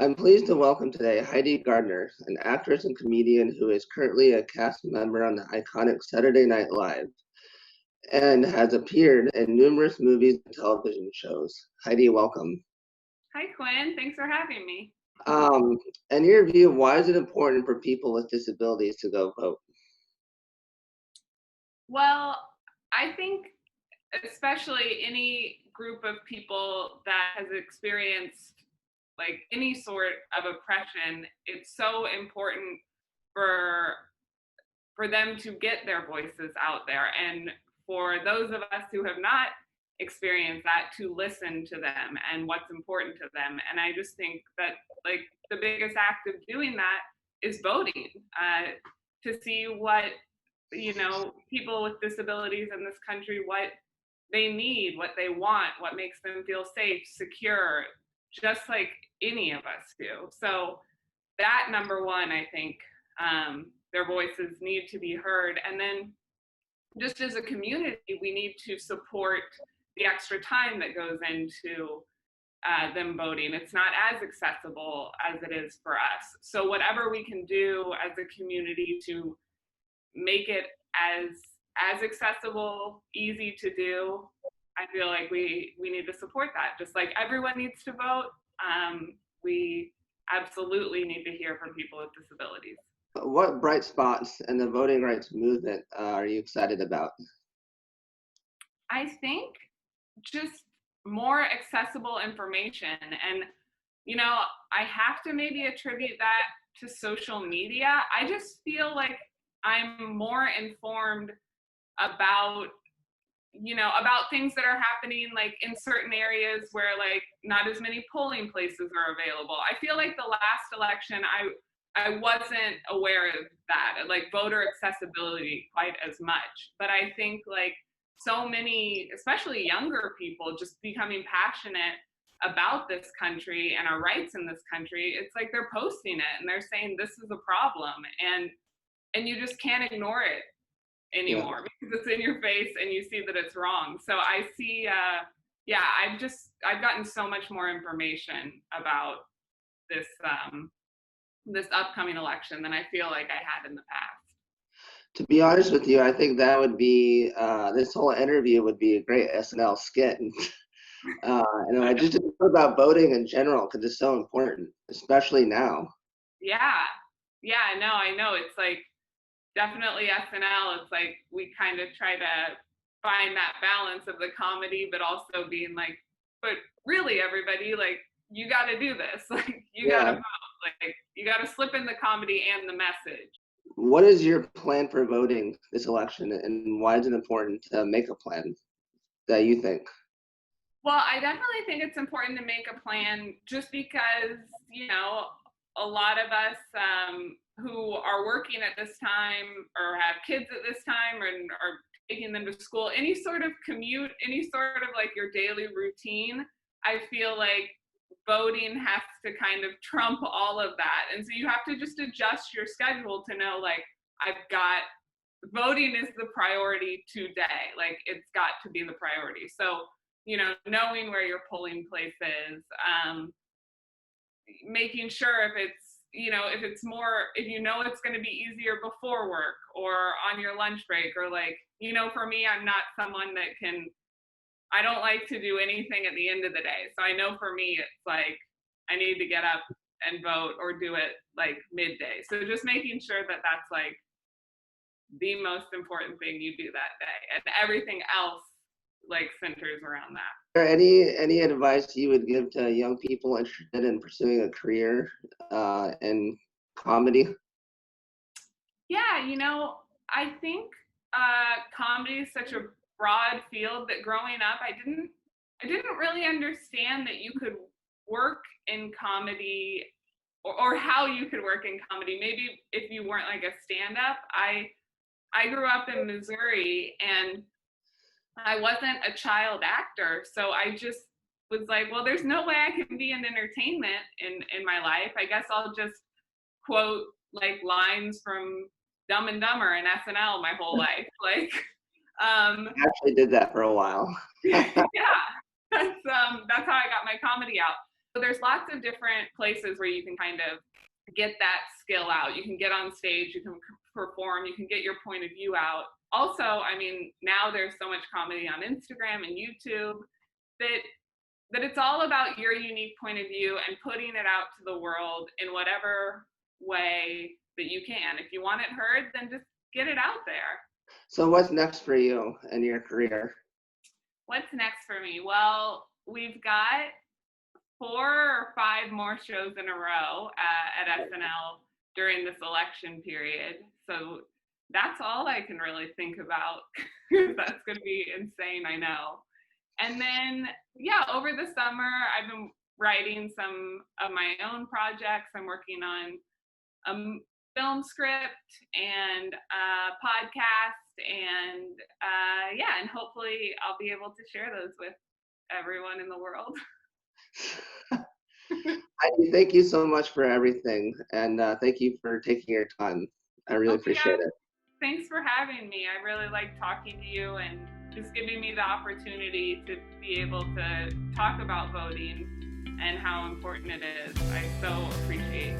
I'm pleased to welcome today Heidi Gardner, an actress and comedian who is currently a cast member on the iconic Saturday Night Live and has appeared in numerous movies and television shows. Heidi, welcome. Hi, Quinn. Thanks for having me. Um, in your view, why is it important for people with disabilities to go vote? Well, I think especially any group of people that has experienced like any sort of oppression, it's so important for for them to get their voices out there, and for those of us who have not experienced that, to listen to them and what's important to them. And I just think that like the biggest act of doing that is voting, to see what people with disabilities in this country, what they need, what they want, what makes them feel safe, secure, just like any of us do. So that, number one, I think, their voices need to be heard. And then just as a community, we need to support the extra time that goes into them voting. It's not as accessible as it is for us. So whatever we can do as a community to make it as accessible, easy to do, I feel like we need to support that. Just like everyone needs to vote, we absolutely need to hear from people with disabilities. What bright spots in the voting rights movement are you excited about? I think just more accessible information. And, I have to maybe attribute that to social media. I just feel like I'm more informed about about things that are happening like in certain areas where like not as many polling places are available. I feel like the last election I wasn't aware of that, like voter accessibility, quite as much. But I think like so many, especially younger people, just becoming passionate about this country and our rights in this country, it's like they're posting it and they're saying this is a problem, and you just can't ignore it Yeah. anymore because it's in your face and you see that it's wrong. So I see, yeah, I've gotten so much more information about this this upcoming election than I feel like I had in the past. To be honest with you, I think that would be this whole interview would be a great SNL skit. And I just didn't know about voting in general because it's so important, especially now. Yeah, yeah, no, I know. It's like definitely SNL. It's like we kind of try to find that balance of the comedy, but also being like, but really, everybody, like, you got to do this. Like, you got to Yeah. vote. Like, you got to slip in the comedy and the message. What is your plan for voting this election, and why is it important to make a plan that you think? Well, I definitely think it's important to make a plan just because, a lot of us who are working at this time or have kids at this time and are taking them to school, any sort of commute, any sort of like your daily routine, I feel like voting has to kind of trump all of that. And so you have to just adjust your schedule to know, like, I've got voting is the priority today. Like, it's got to be the priority. So, knowing where your polling place is, making sure if it's more, if it's going to be easier before work or on your lunch break, or like, for me, I'm not someone that I don't like to do anything at the end of the day. So I know for me, it's like, I need to get up and vote or do it like midday. So just making sure that that's like the most important thing you do that day, and everything else like centers around that. Is there any advice you would give to young people interested in pursuing a career in comedy? Yeah, I think comedy is such a broad field that growing up, I didn't really understand that you could work in comedy, or how you could work in comedy. Maybe if you weren't like a stand-up. I grew up in Missouri and I wasn't a child actor, so I just was like, well, there's no way I can be in entertainment in my life. I guess I'll just quote like lines from Dumb and Dumber and SNL my whole life. Like, I actually did that for a while. yeah, that's how I got my comedy out. there's lots of different places where you can kind of get that skill out. You can get on stage, you can perform, you can get your point of view out. Also, I mean, now there's so much comedy on Instagram and YouTube that it's all about your unique point of view and putting it out to the world in whatever way that you can. If you want it heard, then just get it out there. So what's next for you in your career? What's next for me? Well, we've got 4 or 5 more shows in a row at SNL during this election period. So that's all I can really think about. That's going to be insane, I know. And then, yeah, over the summer, I've been writing some of my own projects. I'm working on a film script and a podcast, and yeah, and hopefully I'll be able to share those with everyone in the world. Heidi, thank you so much for everything, and thank you for taking your time. I really appreciate it. Thanks for having me. I really like talking to you and just giving me the opportunity to be able to talk about voting and how important it is. I so appreciate